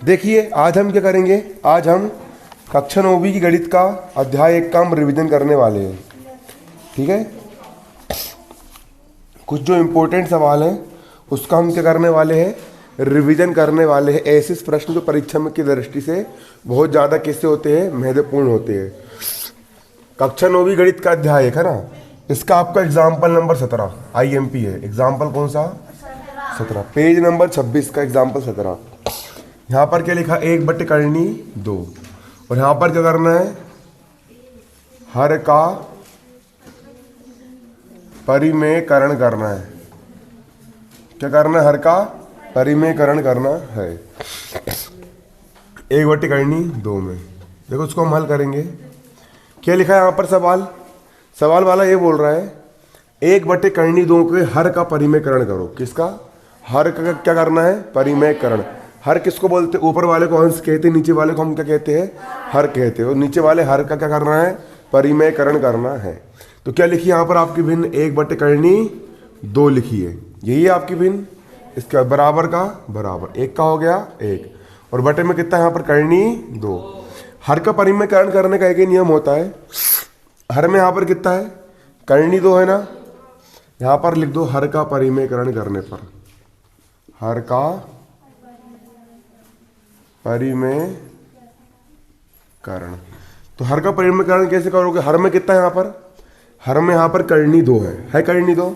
देखिए आज हम क्या करेंगे, आज हम कक्षा 9वीं की गणित का अध्याय 1 का हम रिविजन करने वाले हैं। ठीक है, कुछ जो इम्पोर्टेंट सवाल हैं उसका हम क्या करने वाले हैं, रिवीजन करने वाले हैं। ऐसे प्रश्न जो परीक्षा में की दृष्टि से बहुत ज़्यादा किससे होते हैं, महत्वपूर्ण होते हैं। कक्षा 9वीं गणित का अध्याय 1 है ना, इसका आपका एग्जाम्पल नंबर 17 IMP है। एग्जाम्पल कौन सा, 17, पेज नंबर 26 का एग्जाम्पल 17। यहाँ पर क्या लिखा, 1/2 और यहाँ पर क्या करना है, हर का परिमेयकरण करना है। क्या करना है, हर का परिमेयकरण करना है 1/2 में। देखो उसको हम हल करेंगे। क्या लिखा है यहाँ पर सवाल वाला ये बोल रहा है 1/2 के हर का परिमेयकरण करो। किसका, हर का क्या करना है, परिमेयकरण। हर किसको बोलते हैं, ऊपर वाले को अंश कहते हैं, नीचे वाले को हम क्या कहते हैं, हर कहते हैं। और नीचे वाले हर का क्या करना है, परिमेयकरण करना है। तो क्या लिखी यहाँ पर आपकी भिन्न, 1/2 लिखी है, यही है आपकी भिन्न। इसका बराबर का बराबर, 1 का हो गया 1 और बटे में कितना यहाँ पर करनी 2। हर का परिमेयकरण करने का एक ही नियम होता है। हर में यहाँ पर कितना है, करनी 2 है ना, यहाँ पर लिख दो हर का परिमेयकरण करने पर, हर का परिमेयकरण। तो हर का परिमेयकरण कैसे करोगे, हर में कितना है यहाँ पर, हर में यहाँ पर करनी 2 है करनी 2।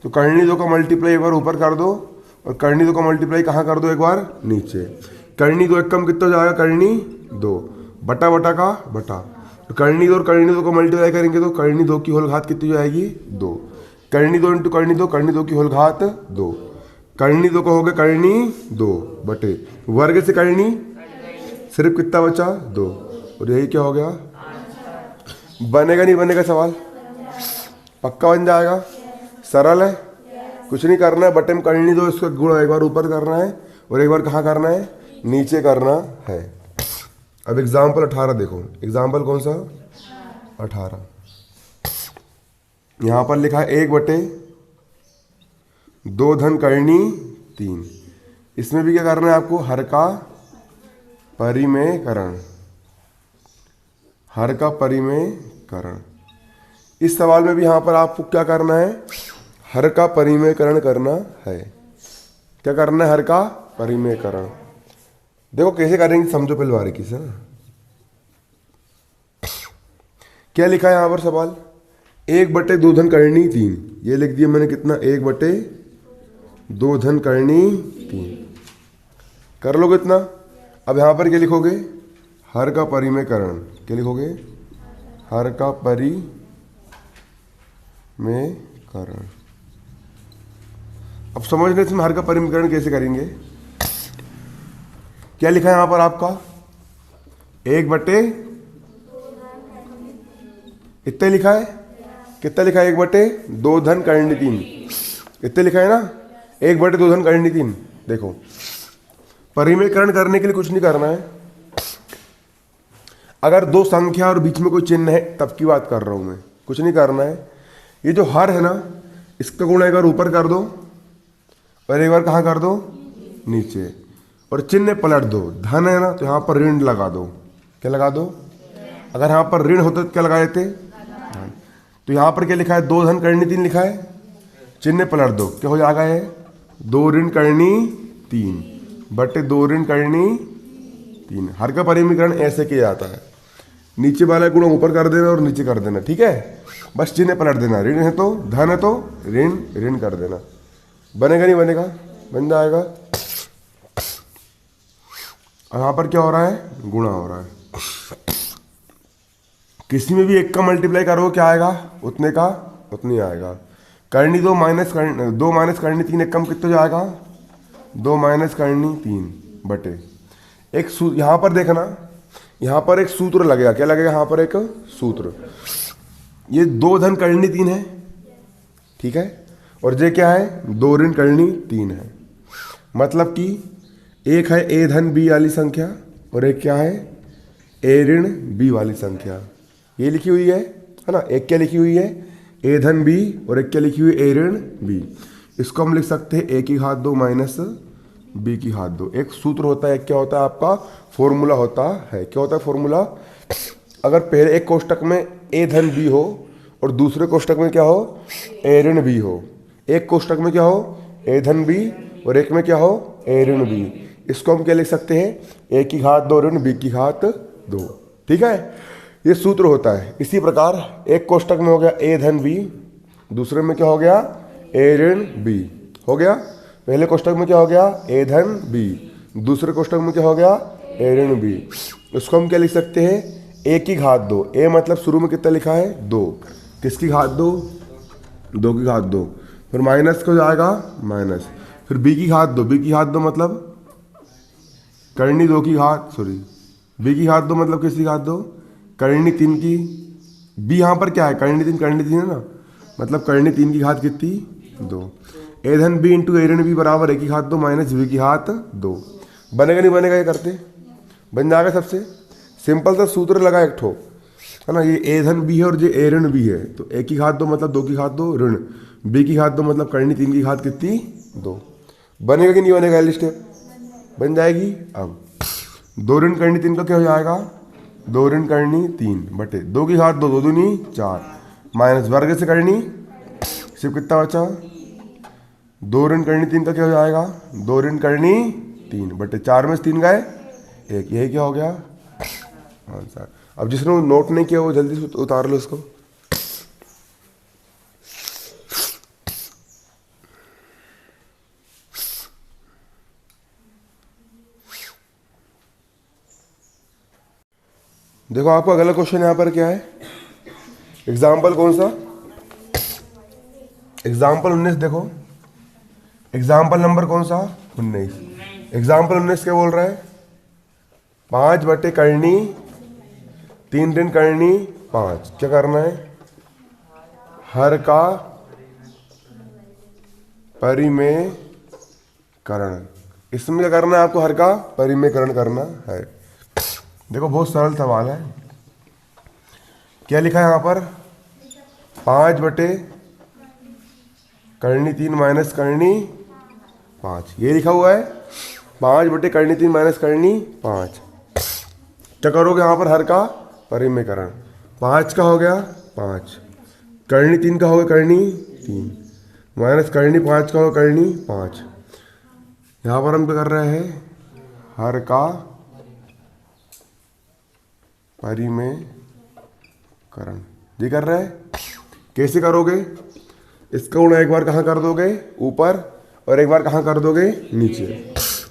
तो करनी 2 का मल्टीप्लाई एक बार ऊपर कर दो और करनी 2 का मल्टीप्लाई कहाँ कर दो, एक बार नीचे। करनी 2 एक कम कितना हो जाएगा, करनी 2 बटा बटा का बटा। तो करनी 2 और करनी 2 को मल्टीप्लाई करेंगे तो करनी 2 की होल घात कितनी हो जाएगी, 2। करनी 2 इंटू करनी 2 की होल घात 2। करनी 2 को हो गया करनी 2 बटे वर्ग से करनी सिर्फ कितना बचा, 2। और यही क्या हो गया, बनेगा नहीं बनेगा सवाल, पक्का बन जाएगा। सरल है, कुछ नहीं करना है, बटे में करनी 2 इसका गुणा एक बार ऊपर करना है और एक बार कहाँ करना है, नीचे करना है। अब एग्जाम्पल 18 देखो, एग्जाम्पल कौन सा, 18। यहाँ पर लिखा है 1/2 धन करनी 3। इसमें भी क्या करना है आपको, हर का परिमेयकरण, हर का परिमेयकरण। इस सवाल में भी यहाँ पर आपको क्या करना है, हर का परिमेयकरण करना है। क्या करना है, हर का परिमेयकरण। देखो कैसे करेंगे, समझो पहले बारीकी से ना। क्या लिखा है यहाँ पर सवाल, 1/2 धन करनी 3, ये लिख दिया मैंने कितना, 1/2 धन करनी 3 कर लोगे इतना। अब यहाँ पर क्या लिखोगे, हर का परिमेयकरण। क्या लिखोगे, हर का परिमेयकरण। अब समझ लेते हैं हर का परिमेयकरण कैसे करेंगे। क्या लिखा है यहाँ पर आपका, 1/, इतना लिखा है, कितना लिखा है, 1/2 धन करनी 3, इतना लिखा है ना, 1/2 धन करनी 3। देखो परिमेयकरण करने के लिए कुछ नहीं करना है। अगर दो संख्या और बीच में कोई चिन्ह है तब की बात कर रहा हूं मैं, कुछ नहीं करना है। ये जो हर है ना, इसका गुणा एक बार ऊपर कर दो और एक बार कहाँ कर दो, नीचे। और चिन्ह पलट दो, धन है ना तो यहाँ पर ऋण लगा दो। क्या लगा दो, अगर यहाँ पर ऋण होता तो क्या लगा देते, धन। तो यहाँ पर क्या लिखा है, 2 धन करनी 3 लिखा है, चिन्ह पलट दो, क्या हो जाएगा ये, 2 ऋण करनी 3 बटे 2 ऋण करनी 3। हर का परिमेयकरण ऐसे किया जाता है, नीचे वाला गुणा ऊपर कर देना और नीचे कर देना। ठीक है, बस चिन्ह पलट देना, ऋण है तो धन है तो ऋण ऋण कर देना। बनेगा नहीं बनेगा, बन जाएगा। यहाँ पर क्या हो रहा है, गुणा हो रहा है। किसी में भी 1 का मल्टीप्लाई करो क्या आएगा, उतने का उतनी आएगा। करनी 2 माइनस करनी 3 एक कम कितना जाएगा, 2 माइनस करनी 3 बटे एक। यहाँ पर देखना, यहाँ पर एक सूत्र लगेगा। क्या लगेगा, यहाँ पर एक सूत्र। ये 2 धन करनी 3 है, ठीक है, और ये क्या है, 2 ऋण करनी 3 है। मतलब कि एक है ए धन बी वाली संख्या और एक क्या है, ए ऋण बी वाली संख्या। ये लिखी हुई है ना, एक क्या लिखी हुई है, ए धन बी और एक क्या लिखी हुई है, ए ऋण बी। इसको हम लिख सकते हैं ए की घात 2 माइनस बी की घात 2। एक सूत्र होता है, क्या होता है आपका फॉर्मूला होता है, क्या होता है फॉर्मूला? अगर पहले एक कोष्टक में ए धन बी हो और दूसरे कोष्टक में क्या हो, ए ऋण बी हो, एक कोष्टक में क्या हो ए धन बी और एक में क्या हो ए ऋण बी, इसको हम क्या लिख सकते हैं, ए की घात 2 ऋण बी की घात 2। ठीक है, ये सूत्र होता है। इसी प्रकार एक कोष्टक में हो गया ए धन बी, दूसरे में क्या हो गया ए ऋण बी हो गया। पहले कोष्टक में क्या हो गया ए धन बी, दूसरे कोष्टक में क्या हो गया ए ऋण बी। इसको हम क्या लिख सकते हैं, ए की घात 2। ए मतलब शुरू में कितना लिखा है 2, किसकी घात 2, 2 की घात 2, फिर माइनस को जाएगा माइनस, फिर बी की घात 2, बी की घात 2 मतलब करनी 2 की घात, सॉरी बी की घात 2 मतलब किसकी घात 2, करनी 3 की, बी यहाँ पर क्या है करनी 3 है ना, मतलब करनी 3 की घात कितनी 2। ए धन बी इंटू ए ऋण बी बराबर ए की घात 2 माइनस बी की घात 2। बनेगा नहीं बनेगा, ये करते बन जाएगा। सबसे सिंपल सा सूत्र लगा एक ठो, है ना, ये ए धन बी है और ये ए ऋण बी है, तो ए की घात 2 मतलब 2 की घात 2 ऋण बी की घात 2 मतलब करनी 3 की घात कितनी 2। बनेगा कि नहीं बनेगा, एल स्टेप बन जाएगी। अब 2 ऋण करनी 3 का क्या हो जाएगा, 2 ऋण करनी 3 बटे 2 की घात 2, 2 दूनी 4 माइनस वर्ग से करनी, सिर्फ कितना बचा 2 ऋण करनी 3 का क्या हो जाएगा, 2 ऋण करनी 3 बटे 4 में से 3 गए 1, यही क्या हो गया आंसर। अब जिसने नोट नहीं किया वो जल्दी से उतार लो इसको। देखो आपका अगला क्वेश्चन यहाँ पर क्या है, एग्जाम्पल कौन सा, एग्जाम्पल 19। देखो एग्जाम्पल नंबर कौन सा 19। एग्जाम्पल 19 क्या बोल रहा है, 5 बटे करनी 3 ऋण करनी 5, क्या करना है, हर का परिमेयकरण। इसमें क्या करना है आपको, हर का परिमेयकरण करना है। देखो बहुत सरल सवाल है, क्या लिखा है यहाँ पर, 5 बटे करनी 3 माइनस करनी 5, ये लिखा हुआ है 5 बटे करनी 3 माइनस करनी 5। क्या करोगे यहाँ पर, हर का परिमेयकरण, 5 का हो गया 5, करनी 3 का हो गया करनी 3 माइनस करनी 5 का हो गया करनी 5। यहाँ पर हम क्या कर रहे हैं, हर का परिमेयकरण, ये कर रहे हैं। कैसे करोगे, इसका गुणा एक बार कहाँ कर दोगे ऊपर और एक बार कहाँ कर दोगे नीचे।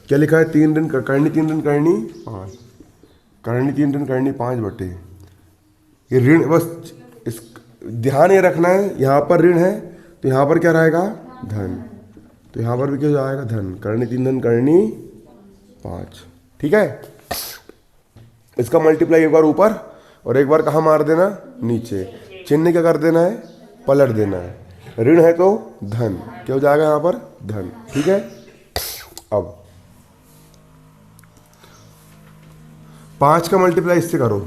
क्या लिखा है, 3 ऋण करनी 3 ऋण करनी 5, करनी 3 ऋण करनी 5 बटे, ये ऋण, बस इस ध्यान ये रखना है, यहाँ पर ऋण है तो यहाँ पर क्या रहेगा धन, तो यहाँ पर भी क्या जाएगा धन, करनी 3 धन करनी 5। ठीक है, इसका मल्टीप्लाई एक बार ऊपर और एक बार कहाँ मार देना नीचे, चिन्ह क्या कर देना है पलट देना है, ऋण है तो धन, क्या हो जाएगा यहाँ पर धन। ठीक है, अब 5 का मल्टीप्लाई इससे करो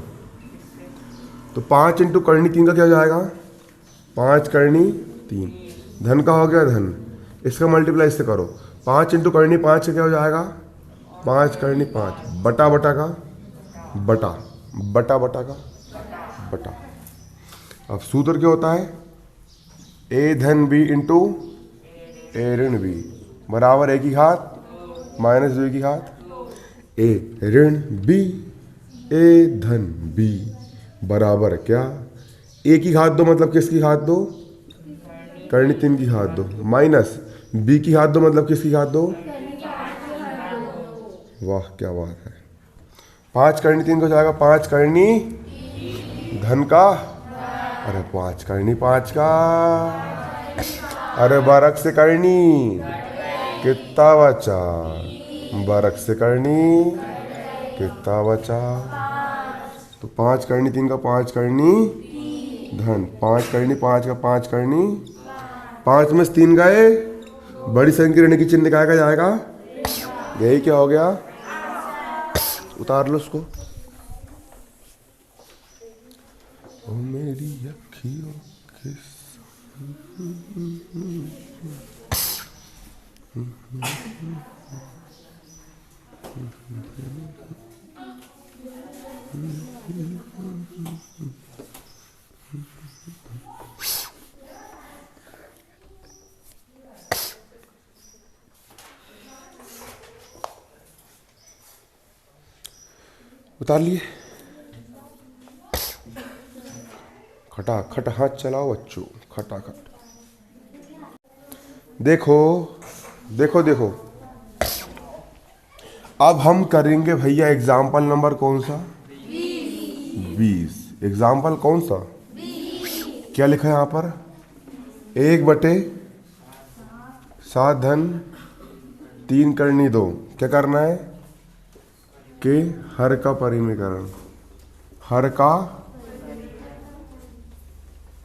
तो 5 इंटू करनी 3 का क्या हो जाएगा, 5 करनी 3, धन का हो गया धन, इसका मल्टीप्लाई इससे करो, 5 इंटू करनी 5 का क्या हो जाएगा, 5 करनी 5 बटा बटा का बटा, बटा बटा का बटा। अब सूत्र क्या होता है, ए धन बी इंटू ए ऋण बी बराबर ए की घात माइनस बी की घात, ए ऋण बी ए धन बी बराबर क्या, ए की घात 2 मतलब किसकी घात 2, करनी 3 की घात 2 माइनस बी की घात 2 मतलब किसकी घात 2, वाह क्या बात है। 5 करनी 3 को जाएगा 5 करनी धन का, अरे 5 करनी 5 का, अरे बरक से करनी कितना बचा, बरक से करनी कितना बचा, तो 5 करनी 3 का 5 करनी धन, 5 करनी 5 का 5 करनी, 5 में से 3 गए, बड़ी संख्या ऋण की चिन्ह निकाला जाएगा, यही क्या हो गया, उतार लो उसको। ओ मेरी अखियों के उतार लिए। खटाखट हाथ चलाओ बच्चों, खटाखट। देखो देखो देखो, अब हम करेंगे भैया एग्जाम्पल नंबर कौन सा? 20। एग्जाम्पल कौन सा? क्या लिखा है यहां पर? 1/7 धन 3 करनी 2। क्या करना है? कि हर का परिमेयकरण, हर का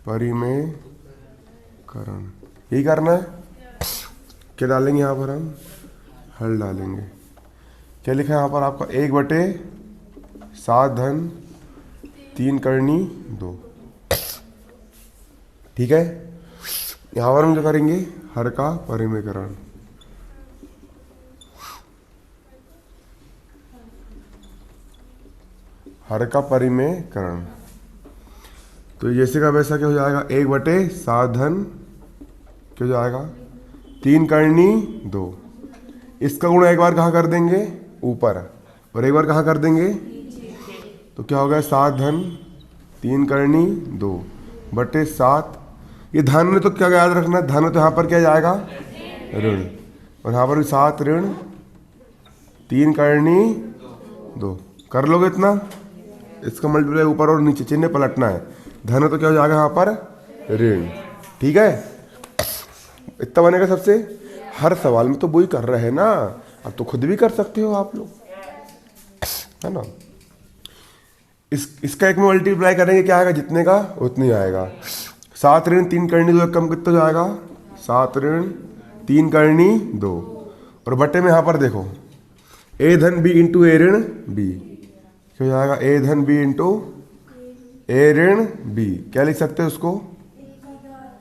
परिमेयकरण यही करना है। क्या डालेंगे यहां पर? हम हल डालेंगे। क्या लिखा है यहां पर आपका? 1/7 धन 3 करनी 2। ठीक है, यहां पर हम क्या करेंगे? हर का परिमेयकरण। हर का परिमेयकरण, तो जैसे का वैसा क्या हो जाएगा? 1/7 धन क्या हो जाएगा? 3 करनी 2। इसका गुणा एक बार कहाँ कर देंगे? ऊपर, और एक बार कहाँ कर देंगे? तो क्या हो गया? 7 धन 3 करनी 2/7। ये धन में तो क्या याद रखना? धन तो यहाँ पर क्या जाएगा? ऋण। और यहाँ पर भी 7 ऋण 3 करनी 2। कर लोगे इतना? इसका मल्टीप्लाई ऊपर और नीचे चिन्ह पलटना है। धन तो क्या हो जाएगा यहाँ पर? ऋण। ठीक है, इतना बनेगा सबसे। हर सवाल में तो वही कर रहे हैं ना, अब तो खुद भी कर सकते हो आप लोग, है ना। इसका एक में मल्टीप्लाई करेंगे, क्या आएगा? जितने का उतनी आएगा। 7 ऋण 3 करनी 2 कम कितना जाएगा? 7 ऋण 3 करनी 2। और बटे में यहाँ पर देखो, ए धन बी इंटू ए ऋण बी। क्या हो जाएगा? ए धन बी इंटू ए ऋण बी। क्या लिख सकते हो उसको?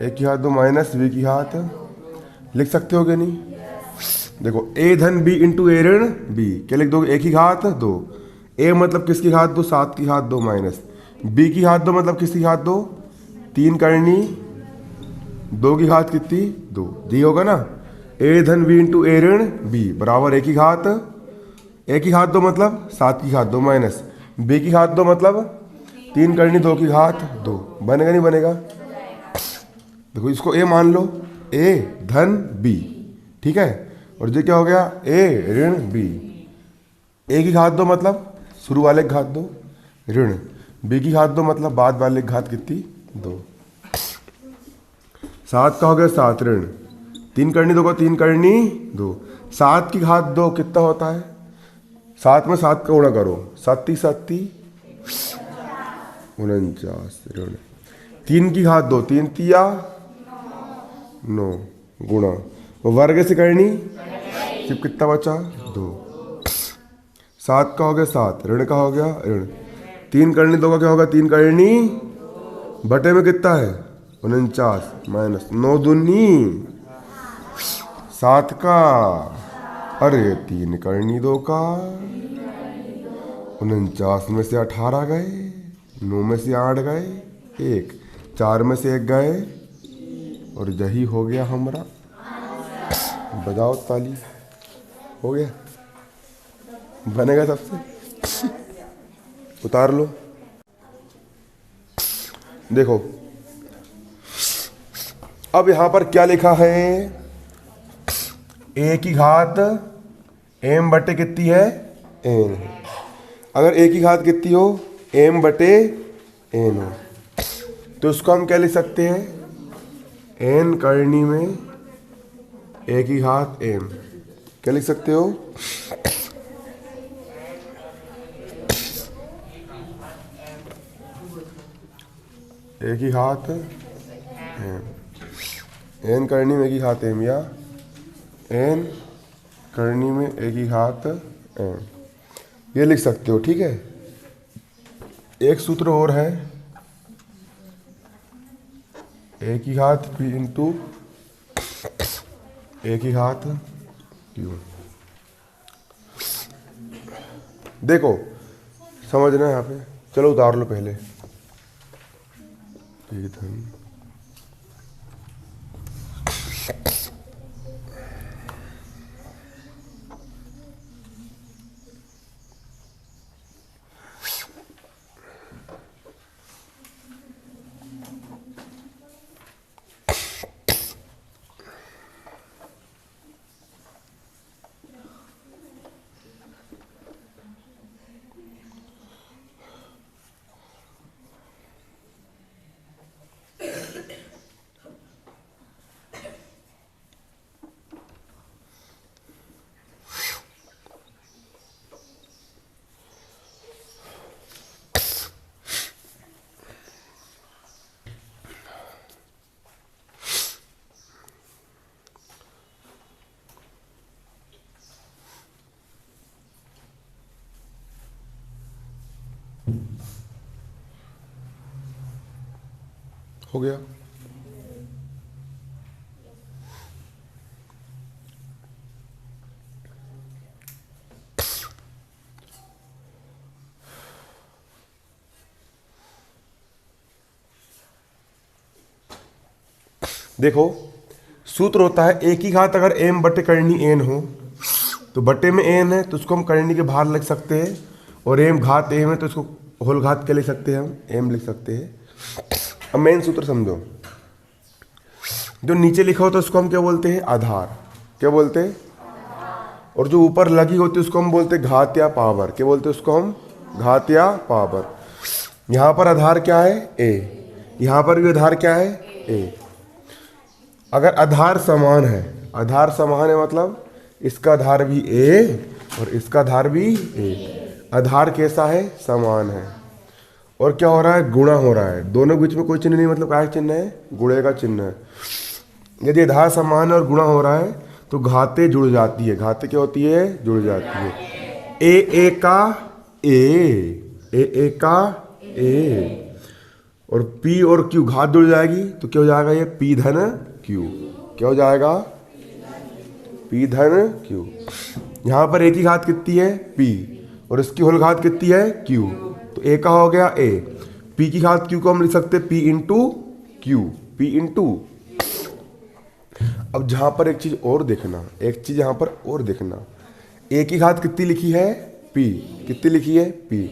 ए की घात 2 माइनस बी की घात, लिख सकते हो कि नहीं? देखो, ए धन बी इंटू ए ऋण बी, क्या लिख दोगे? ए की घात 2। ए मतलब किसकी घात 2? 7 की घात 2 माइनस बी की घात 2 मतलब किसकी घात 2? 3 करनी 2 की घात कितनी? 2 दी होगा ना। ए धन बी इंटू ए ऋण बी बराबर ए की घात 2 मतलब 7 की घात 2 माइनस बी की घात 2 मतलब 3 करनी 2 की घात 2। बनेगा नहीं बनेगा? देखो, इसको ए मान लो, ए धन बी, ठीक है। और ये क्या हो गया? ए ऋण बी। ए की घात 2 मतलब शुरू वाले की घात 2 ऋण बी की घात 2 मतलब बाद वाले की घात कितनी? 2। 7 का हो गया 7 ऋण 3 करनी 2 को 3 करनी 2। 7 की घात 2 कितना होता है? 7 में 7 का गुणा करो, 7 7 49 ऋण 3 की घात 2 3 तिया 9 गुणा वर्ग से करनी, सिर्फ कितना बचा? 2। 7 का हो गया 7 ऋण का हो गया ऋण 3 करनी 2 का क्या होगा? 3 करनी बटे में कितना है? 49 माइनस 9 दूनी 7 का, अरे 3 करनी 2 का। 49 में से 18 गए, 9 में से 8 गए, 1 4 में से 1 गए, और यही हो गया हमारा। बजाओ ताली। हो गया? बनेगा सबसे। उतार लो। देखो, अब यहां पर क्या लिखा है? ए की घात एम बटे कितनी है? एन। अगर ए की घात कितनी हो? एम बटे एन हो, तो उसको हम क्या लिख सकते हैं? एन करनी में ए की घात एम। क्या लिख सकते हो? ए की घात एम, एन करनी में ए की घात एम, या एन करनी में ए की घात एम, ये लिख सकते हो। ठीक है, एक सूत्र और है, ए की घात पी इंटू ए की घात क्यू। देखो समझना है यहाँ पे, चलो उतार लो पहले। पी धन हो गया। देखो सूत्र होता है एक ही घात अगर m बटे करनी n हो तो बटे में n है तो उसको हम करनी के बाहर लिख सकते हैं, और m घात m है तो उसको होल घात के लिख सकते हैं, हम m लिख सकते हैं। अब मेन सूत्र समझो, जो नीचे लिखा होता है उसको हम क्या बोलते हैं, आधार। क्या बोलते हैं? और जो ऊपर लगी होती है उसको हम बोलते हैं घात या पावर। क्या बोलते हैं उसको हम? घात या पावर। यहाँ पर आधार क्या है? a। यहाँ पर भी आधार क्या है? a। अगर आधार समान है, आधार समान है मतलब इसका आधार भी a और इसका आधार भी a। आधार कैसा है? समान है। और क्या हो रहा है? गुणा हो रहा है। दोनों के बीच में कोई चिन्ह नहीं, मतलब क्या चिन्ह है? गुणे का चिन्ह है। यदि आधार समान है और गुणा हो रहा है तो घातें जुड़ जाती है। घातें क्या होती है? जुड़ जाती है। ए का ए का ए, और P और Q घात जुड़ जाएगी तो क्या हो जाएगा? ये P धन Q। क्या हो जाएगा? P धन Q। यहाँ पर A की घात कितनी है? P, और इसकी होल घात कितनी है? Q। तो A का हो गया A। P की घात Q को हम लिख सकते हैं P into Q। P into. अब जहाँ पर एक चीज और देखना, एक चीज यहाँ पर और देखना, A की घात कितनी लिखी है? P। कितनी लिखी है? P।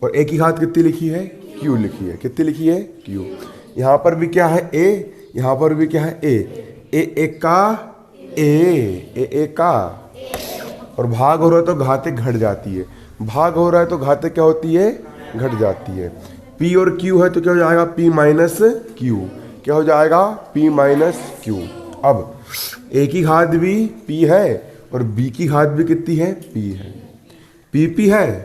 और A की घात कितनी लिखी है? Q लिखी है। कितनी लिखी है? Q। यहाँ पर भी क्या है? A। यहाँ पर भी क्या है? A। ए का ए का, और भाग हो रहा है तो घातें घट जाती है। भाग हो रहा है तो घातें क्या होती है? घट जाती है। P और Q है तो क्या हो जाएगा? P minus Q। क्या हो जाएगा? P minus Q। अब A की घात भी P है और B की घात भी कितनी है? P है। P है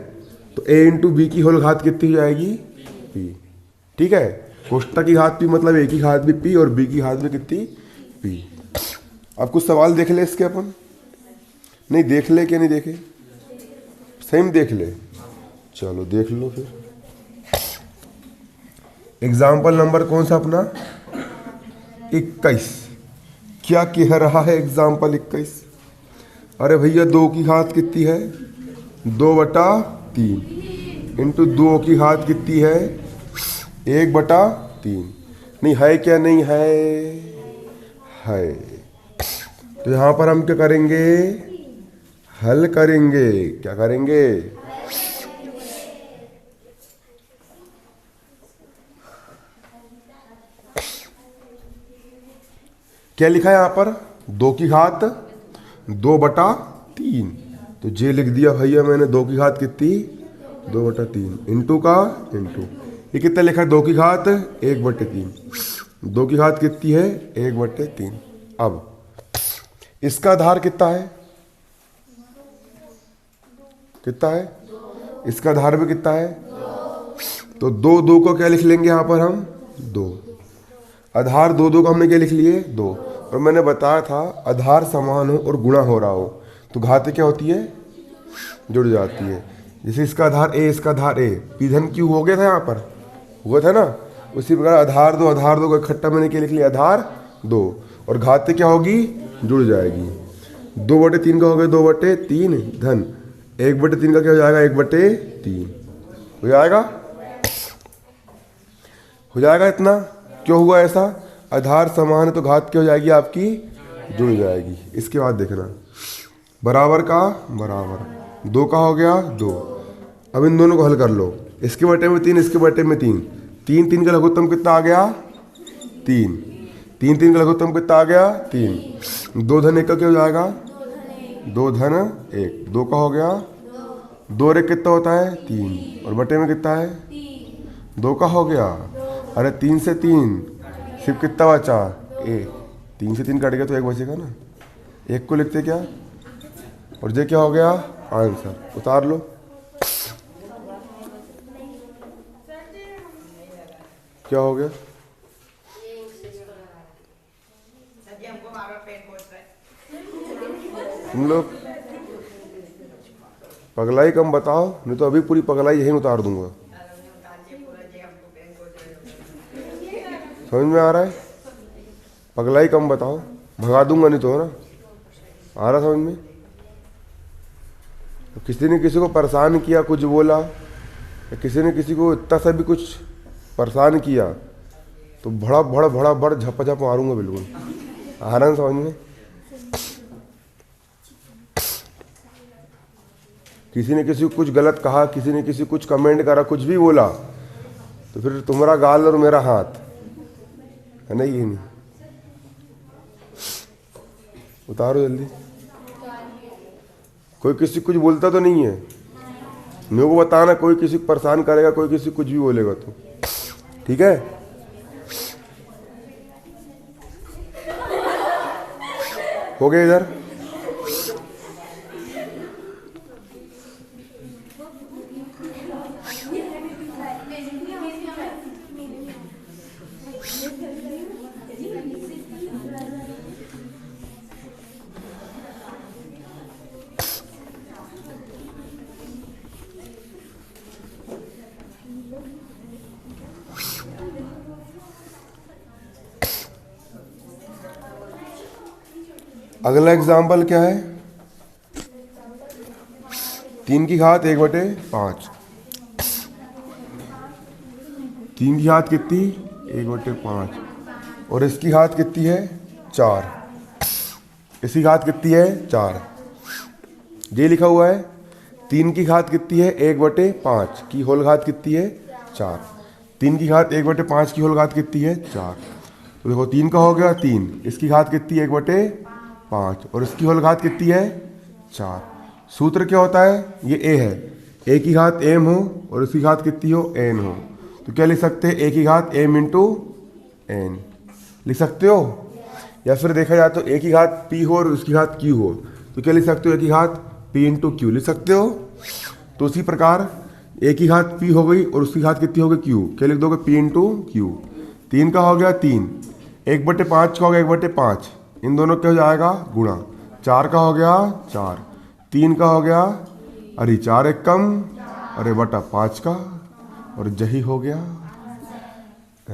तो A इंटू B की होल घात कितनी हो जाएगी? P। ठीक है, कोष्टक की घात P मतलब A की घात भी P और B की घात भी कितनी? P। अब कुछ सवाल देख ले इसके अपन, नहीं देख ले क्या नहीं देखे? सही में देख ले। चलो देख लो फिर। एग्जाम्पल नंबर कौन सा अपना? 21। क्या कह रहा है एग्जाम्पल 21? अरे भैया 2 की घात कितनी है? 2/3 इंटू 2 की घात कितनी है? 1/3। नहीं है क्या? नहीं है, है। तो यहाँ पर हम क्या करेंगे? हल करेंगे। क्या करेंगे? क्या लिखा है यहाँ पर? 2 की घात 2/3। तो जे लिख दिया भैया मैंने। 2 की घात कितनी? 2/3 इंटू का इंटू, ये कितना लिखा है? 2 की घात 1/3। 2 की घात कितनी है? 1/3। अब इसका आधार कितना है? कितना है? इसका आधार भी कितना है? तो 2 को क्या लिख लेंगे यहाँ पर हम? 2। आधार 2 को हमने क्या लिख लिए? 2। और मैंने बताया था आधार समान हो और गुणा हो रहा हो तो घातें क्या होती है? जुड़ जाती है। जैसे इसका आधार A, इसका आधार A, P धन Q हो गया था, यहाँ पर हुआ था ना। उसी प्रकार आधार 2 को इकट्ठा मैंने क्या लिख लिया? आधार 2, और घातें क्या होगी? जुड़ जाएगी। 2/3 का हो गया 2/3 धन 1/3 का क्या हो जाएगा? 1/3 हो जाएगा, हो जाएगा इतना। क्यों हुआ ऐसा? आधार समान है तो घात क्या हो जाएगी आपकी? जुड़ जाएगी। इसके बाद देखना, बराबर का बराबर, 2 का हो गया 2। अब इन दोनों को हल कर लो, इसके बटे में 3, इसके बटे में 3, 3 3 का लघुत्तम कितना आ गया? 3, 3 3 का लघुत्तम कितना आ गया? 3। 2 धन 1 का क्या हो जाएगा? 2 धन 1, 2 का हो गया, 2 रे कितना होता है? 3, और बटे में कितना है? 2 का हो गया। अरे 3 से 3 सिर्फ कितना बचा? 1। 3 से 3 कट गया तो 1 बचेगा ना, 1 को लिखते क्या, और ये क्या हो गया? आंसर। उतार लो। क्या हो गया? तुम लोग पगलाई कम बताओ, नहीं तो अभी पूरी पगलाई यहीं उतार दूंगा। समझ में आ रहा है? पगलाई कम बताओ, भगा दूंगा नहीं तो, है ना? आ रहा समझ में? तो किसी ने किसी को परेशान किया, कुछ बोला, या किसी ने किसी को इतना सा भी कुछ परेशान किया तो भड़ा भड़ भड़ा भड़ झपा झप मारूंगा बिल्कुल। आ रहा है समझ में? किसी ने किसी को कुछ गलत कहा, किसी ने किसी को कुछ कमेंट करा, कुछ भी बोला, तो फिर तुम्हारा गाल और मेरा हाथ है ना, ये नहीं। उतारो जल्दी। कोई किसी को कुछ बोलता तो नहीं है, मेरे को बताना। कोई किसी को परेशान करेगा, कोई किसी को कुछ भी बोलेगा तो, ठीक है? हो गया इधर? अगला एग्जाम्पल क्या है? 3 की घात 1/5। 3 की घात कितनी? 1/5। और इसकी घात कितनी है? 4। इसकी घात कितनी है? 4। ये लिखा हुआ है 3 की घात कितनी है? 1/5 की होल घात कितनी है? 4। 3 की घात 1/5 की होल घात कितनी है? 4। तो देखो 3 का हो गया 3, इसकी घात कितनी है? 1/5, और इसकी होल घात कितनी है? 4। सूत्र क्या होता है? ये a है, a की घात m हो और इसकी घात कितनी हो? n हो। तो क्या लिख सकते हैं? a की घात m इंटू n लिख सकते हो। या फिर देखा जाए तो a की घात p हो और उसकी घात q हो, तो क्या लिख सकते हो? a की घात p इंटू q लिख सकते हो। तो उसी प्रकार a की घात p हो गई और उसकी घात कितनी हो गई? q। क्या लिख दोगे? p into q। 3 का हो गया 3, 1/5 का हो गया 1/5, इन दोनों क्या हो जाएगा? गुणा। 4 का हो गया 4, 3 का हो गया, अरे 4 एक कम, अरे बटा 5 का, और यही हो गया।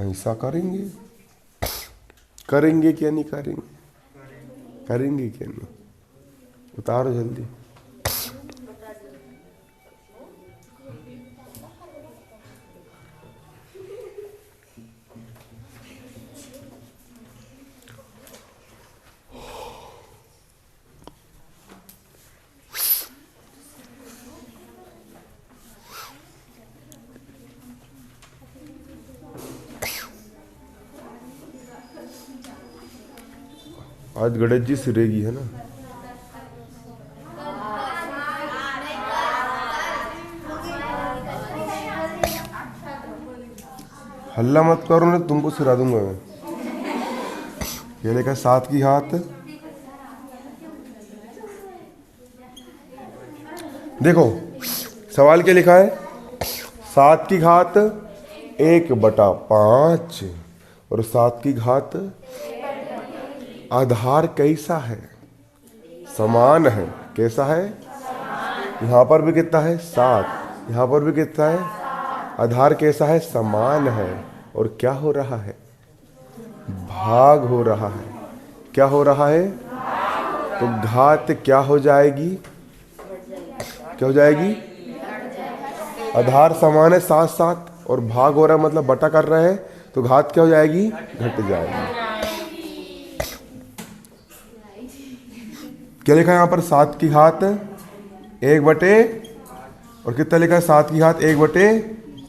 ऐसा करेंगे, करेंगे क्या नहीं करेंगे? करेंगे क्या नहीं? उतारो जल्दी। आज गणेश जी सिरेगी, है ना? हल्ला मत करो ना, तुमको सिरा दूंगा मैं। ये लेकर 7 की घात, देखो सवाल क्या लिखा है? 7 की घात 1/5 और 7 की घात, आधार कैसा है? समान है। कैसा है? यहाँ पर भी कितना है? 7, यहाँ पर भी कितना है? आधार कैसा है? समान है। और क्या हो रहा है? भाग हो रहा है। क्या हो रहा है? तो घात क्या हो जाएगी? क्या हो जाएगी? आधार समान है 7 7 और भाग हो रहा है मतलब बटा कर रहा है, तो घात क्या हो जाएगी? घट जाएगी। क्या लिखा है यहाँ पर? 7 की घात 1 बटे और कितना लिखा है? 7 की घात 1 बटे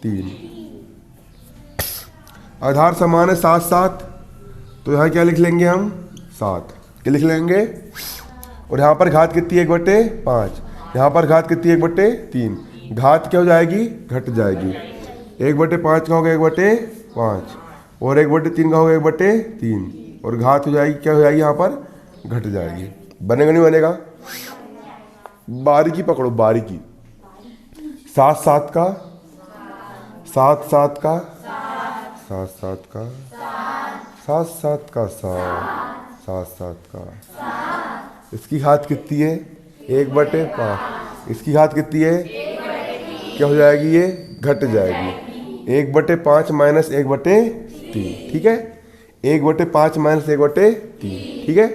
3। आधार समान है 7 7, तो यहाँ क्या लिख लेंगे हम? 7 क्या लिख लेंगे? और यहाँ पर घात कितनी? 1 बटे 5। यहाँ पर घात कितनी? 1 बटे 3। घात क्या हो जाएगी? घट जाएगी। 1 बटे 5 का होगा 1 बटे 5 और 1 बटे 3 का होगा 1 बटे 3 और घात हो जाएगी क्या हो जाएगी? यहाँ पर घट जाएगी। बनेगा नहीं बनेगा? बारीकी पकड़ो, बारीकी। 7 7 का 7 7 का 7 7 का 7 7 का 7 7 का। इसकी घात कितनी है? 1 बटे 5। इसकी घात कितनी है? क्या हो जाएगी? ये घट जाएगी। 1 बटे 5 माइनस 1 बटे 3, ठीक है? 1 बटे 5 माइनस 1 बटे 3, ठीक है?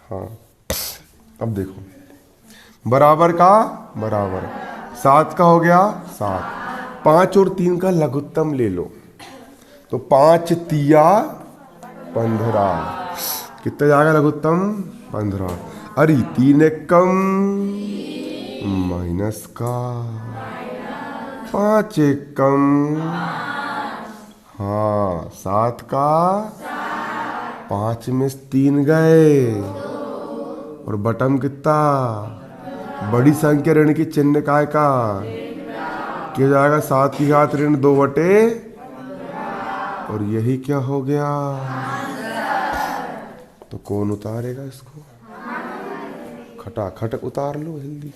हाँ, अब देखो बराबर का बराबर 7 का हो गया 7। 5 और 3 का लघुत्तम ले लो, तो 5 तिया 15। कितना जाएगा लघुत्तम? 15। अरे 3 एकम माइनस का 5 एकम, हाँ 7 का 5 में 3 गए और बटम कितना? बड़ी संख्या ऋण की चिन्ह काय का क्या जाएगा? 7 की घात ऋण 2 बटे और यही क्या हो गया? तो कौन उतारेगा इसको? खटाखट उतार लो जल्दी।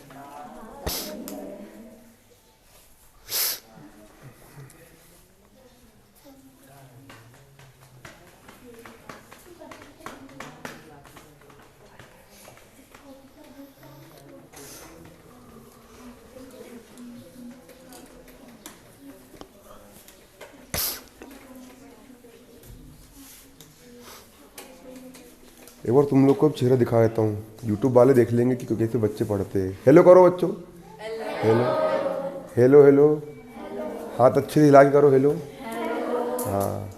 एक बार तुम लोग को अब चेहरा दिखा देता हूँ, यूट्यूब वाले देख लेंगे कि कैसे बच्चे पढ़ते हैं। हेलो करो बच्चों, हेलो हेलो हेलो, हाथ अच्छे से हिला के करो हेलो। हाँ,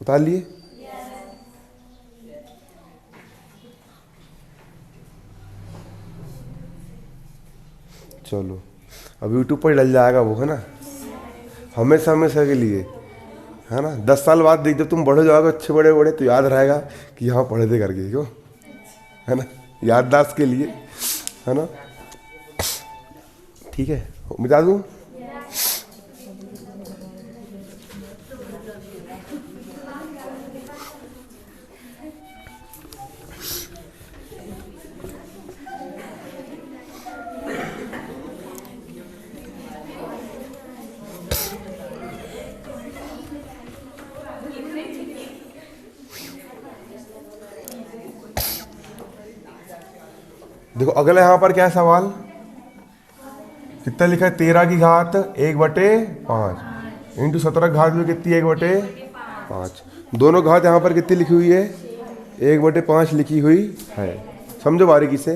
उतार लिए? चलो अब यूट्यूब पर डल जाएगा वो, है ना, हमेशा हमेशा के लिए, है ना। 10 साल बाद देख, जब तुम बड़े जाओगे अच्छे बड़े बड़े, तो याद रहेगा कि यहाँ पढ़े थे करके, क्यों, है ना, याददाश्त के लिए, है ना। ठीक है, मिटा दूँ? देखो अगला यहाँ पर क्या है सवाल, कितना लिखा है? 13 की घात 1 बटे 5 इंटू 17 घात भी कितनी? 1 बटे 5। दोनों घात यहाँ पर कितनी लिखी हुई है? 1 बटे 5 लिखी हुई है। समझो बारीकी से,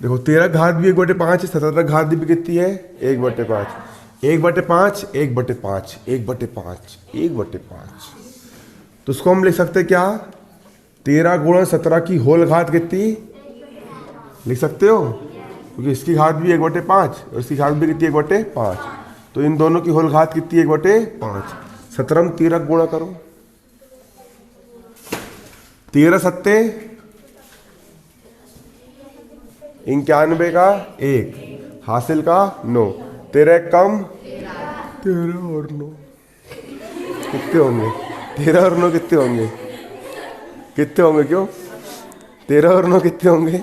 देखो 13 घात भी 1 बटे 5 है, 17 घात भी कितनी है? 1 बटे 5। 1 बटे 5 1 बटे 5 1 बटे 5 1 बटे 5, तो उसको हम लिख सकते हैं क्या? 13 गुणा 17 की होल घात कितनी लिख सकते हो, क्योंकि इसकी घात भी 1 बटे 5 और इसकी घात भी कितनी? 1 बटे 5, तो इन दोनों की होल घात कितनी? 1 बटे 5। 17 में 13 गुणा करो, 13 सत्ते 91 का 1, हासिल का 9, 13 कम 13 और 9 कितने होंगे? 13 और 9 कितने होंगे? कितने होंगे? क्यों 13 और 9 कितने होंगे?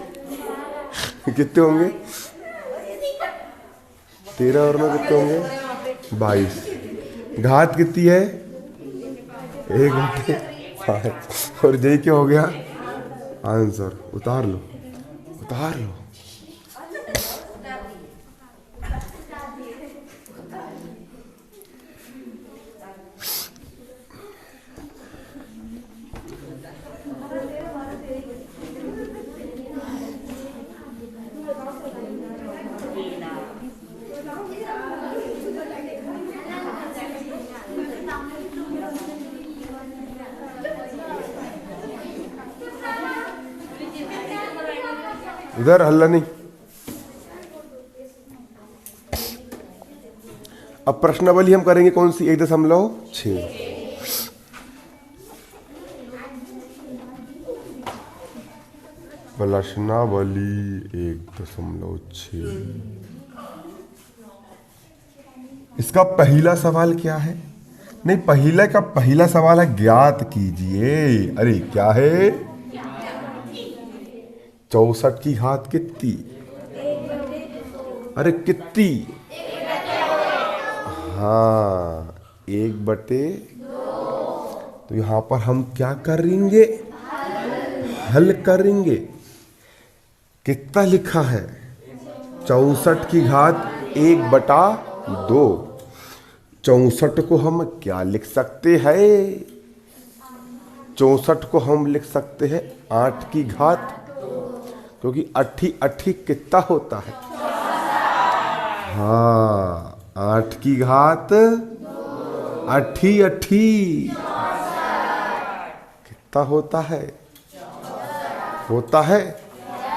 कितने होंगे? 13 और 9 कितने होंगे? 22। घात कितनी है? 1 बटे 5 और यही क्या हो गया? आंसर। उतार लो, उतार लो। इधर हल्ला नहीं। अब प्रश्नावली हम करेंगे कौन सी, 1.6। प्रश्नावली 1.6। इसका पहला सवाल क्या है? नहीं, पहले का पहला सवाल है ज्ञात कीजिए। अरे क्या है? 64 की घात कितनी? अरे कितनी? हाँ, 1/2। तो यहां पर हम क्या करेंगे? हल करेंगे। कितना लिखा है? 64 की घात 1/2। 64 को हम क्या लिख सकते हैं? 64 को हम लिख सकते हैं 8 की घात, क्योंकि 8 कितना होता है? हाँ, 8 की घात 8 कितना होता है? होता है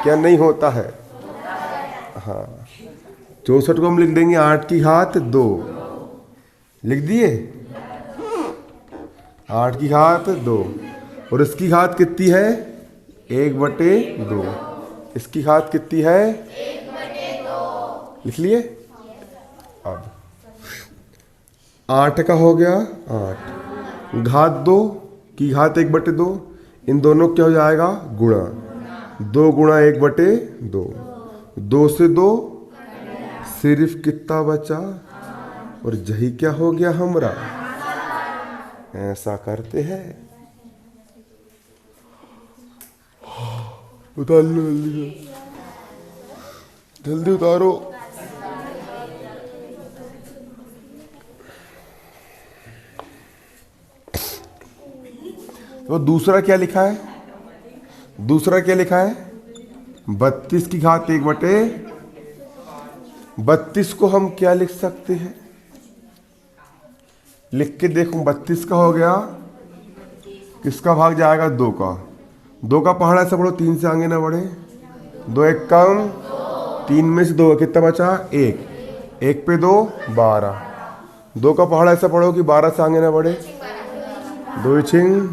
क्या नहीं होता है? हाँ, 64 को हम लिख देंगे 8 की घात 2। लिख दिए? 8 की घात 2। और इसकी घात कितनी है? 1/2। इसकी घात कितनी है? 1/2। लिख लिए? अब 8 का हो गया 8, घात 2 की घात 1/2। इन दोनों क्या हो जाएगा? गुणा। 2 गुणा 1/2। 2 से 2 सिर्फ कितना बचा? और यही क्या हो गया हमरा? ऐसा करते हैं। उतार लो जल्दी, जल्दी उतारो। तो दूसरा क्या लिखा है? दूसरा क्या लिखा है? 32 की घात 1/32 को हम क्या लिख सकते हैं? लिख के देखो, 32 का हो गया, किसका भाग जाएगा? 2 का। 2 का पहाड़ा ऐसा पढ़ो, 3 से आगे ना बढ़े। 2 एक कम, 3 में से 2 कितना बचा? 1। 1 पे 2 12। 2 का पहाड़ा ऐसा पढ़ो कि 12 से आगे ना बढ़े। 2 छिंग,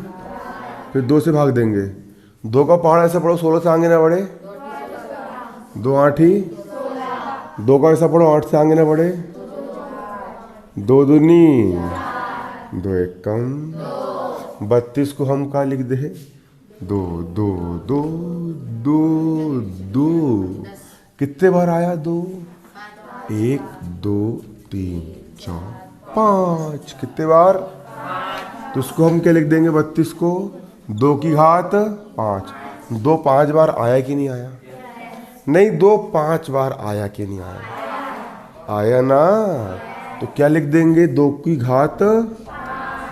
फिर 2 से भाग देंगे। 2 का पहाड़ा ऐसा पढ़ो 16 से आगे ना बढ़े। 2 8 ही। 2 का ऐसा पढ़ो 8 से आगे ना बढ़े। 2 दूनी 2 एक कम। 32 को हम क्या लिख दे? 2 2 2 2 2। कितने बार आया 2? 1 2 3 4 5। कितने बार? तो उसको हम क्या लिख देंगे? 32 को 2 की घात 5। 2 5 बार आया कि नहीं आया? नहीं, 2 5 बार आया कि नहीं आया? आया ना। तो क्या लिख देंगे? 2 की घात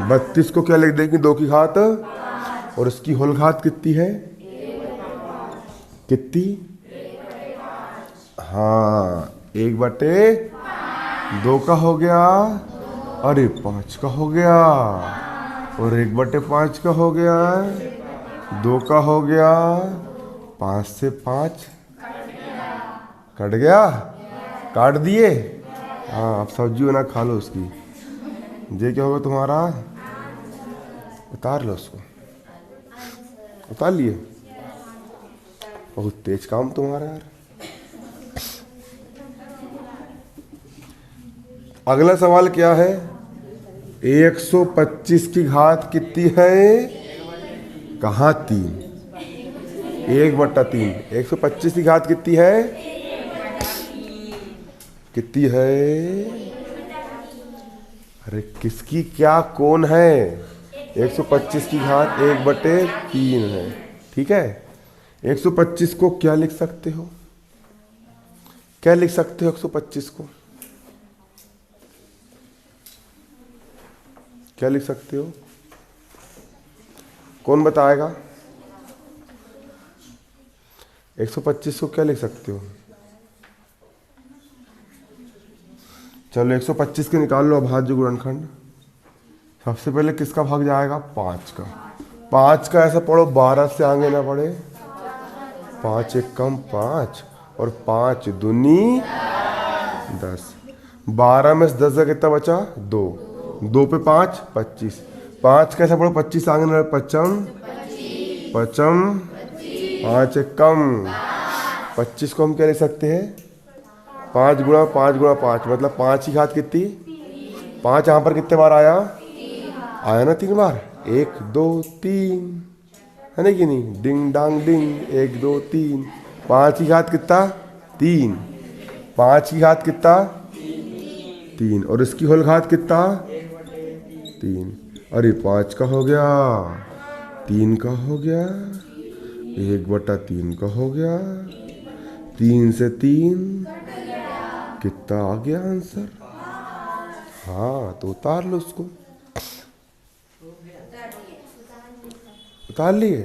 32 को क्या लिख देंगे? 2 की घात, और इसकी होल घात कितनी है? कितनी? हाँ, 1/2 का हो गया। अरे 5 का हो गया, और 1/5 का हो गया, 2 का हो गया। 5 से 5 कट गया। काट दिए? हाँ, अब सब्जी बना खा लो उसकी। ये क्या होगा तुम्हारा? उतार लो उसको। उतार लिए? बहुत तेज काम तुम्हारा यार। अगला सवाल क्या है? 125 की घात कितनी है? कहाँ 3? 1/3। 125 की घात कितनी है? कितनी है? अरे किसकी क्या कौन है? 125 की घात 1/3 है। ठीक है, 125 को क्या लिख सकते हो? क्या लिख सकते हो 125 को? क्या लिख सकते हो? कौन बताएगा? 125 को क्या लिख सकते हो? चलो 125 के निकाल लो अभाज्य गुणनखंड। सबसे पहले किसका भाग जाएगा? 5 का। 5 का ऐसा पढ़ो 12 से आगे ना बढ़े। 5 एक कम 5 और 5 दूनी 10। 12 में से 10 का कितना बचा? 2। 2 पे 5 25। 5 कैसे पढ़ो? 25 आगे पचम पचम 5 एक कम 25 को हम क्या लिख सकते हैं? 5 गुणा 5 मतलब 5 की घात कितनी? 5 यहाँ पर कितने बार आया? आया ना 3 बार। 1 2 3 है ना कि नहीं? डिंग डांग डिंग 1 2 3। 5 की घात कितना? 3। 5 की घात कितना? 3। और इसकी होल घात कितना? 3। अरे 5 का हो गया, 3 का हो गया, 1/3 का हो गया। 3 से 3 कितना आ गया आंसर? हाँ तो उतार लो उसको। उतार लिए?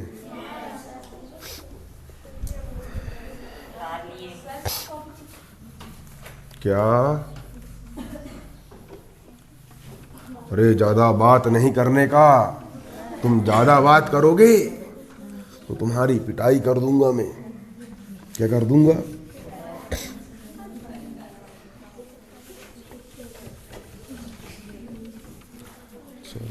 क्या? अरे ज्यादा बात नहीं करने का। तुम ज्यादा बात करोगे तो तुम्हारी पिटाई कर दूंगा मैं। क्या कर दूंगा? चलो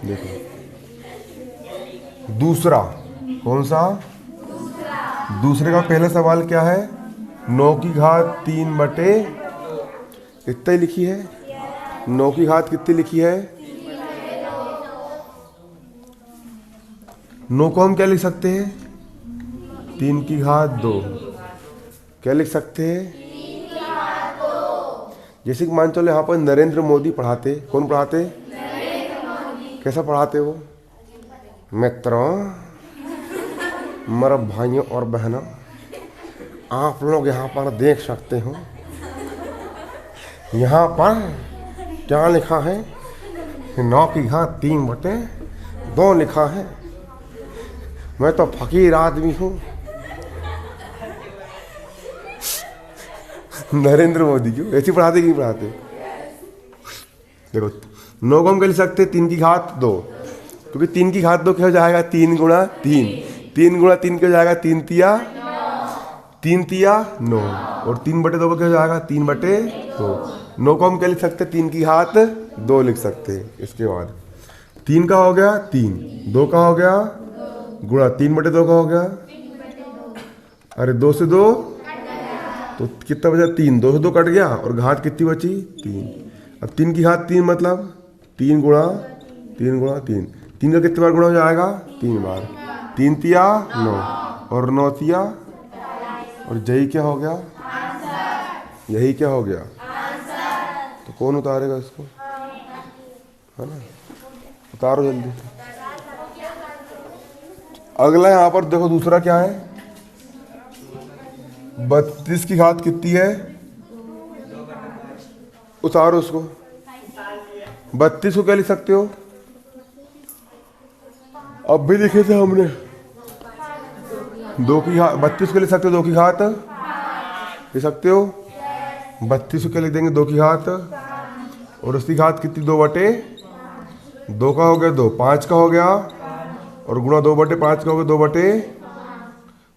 देखो दूसरा। कौन सा? दूसरे का पहला सवाल क्या है? 9 की घात 3 बटे कितने लिखी है? 9 की घात कितनी लिखी है? 9 को हम क्या लिख सकते हैं? 3 की घात 2। क्या लिख सकते हैं? जैसे कि मान चलो यहाँ पर नरेंद्र मोदी पढ़ाते। कौन पढ़ाते? कैसा पढ़ाते वो? मित्रों, मेरे भाइयों और बहनों, आप लोग यहाँ पर देख सकते हो, यहाँ पर क्या लिखा है? 9 की घात 3 बटे 2 लिखा है। मैं तो फकीर आदमी हूँ। नरेंद्र मोदी क्यों ऐसी पढ़ाते? क्यों पढ़ाते? देखो 9 को हम क्या लिख सकते? 3 की घात 2, क्योंकि 3 की घात 2 क्या हो जाएगा? 3 गुणा 3। 3 गुणा 3 क्या हो जाएगा? 3 तिया 9। और 3 बटे 2 को क्या हो जाएगा? 3 बटे 2। 9 को हम क्या लिख सकते? 3 की घात 2 लिख सकते हैं। इसके बाद 3 का हो गया 3, 2 का हो गया गुणा 3 बटे 2 का हो गया। अरे 2 से 2 तो कितना बचा? 3। 2 से 2 कट गया और घात कितनी बची? 3। अब 3 की घात 3 मतलब 3 गुणा 3 गुणा 3। 3 का कितने बार गुणा हो जाएगा? 3 बार। 3 तिया 9 और 9 तिया, और यही क्या हो गया? यही क्या हो गया? तो कौन उतारेगा इसको? है ना? उतारो जल्दी। अगला यहाँ पर देखो दूसरा क्या है? 32 की घात कितनी है? उतारो उसको। 32 को क्या लिख सकते हो? अब भी लिखे थे हमने 2 की घात। 32 को लिख सकते हो 2 की घात लिख सकते हो। 32 को क्या लिख देंगे? 2 की घात, और उसकी घात कितनी? 2 बटे 2 का हो गया 2। 5 का हो गया और गुणा 2 बटे 5 का हो गया 2 बटे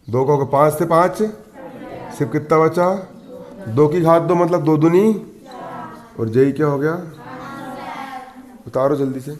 2 का हो गया। 5 से 5 सिर्फ कितना बचा? 2 की घात 2 मतलब 2 दूनी, और यही क्या हो गया? उतारो जल्दी से।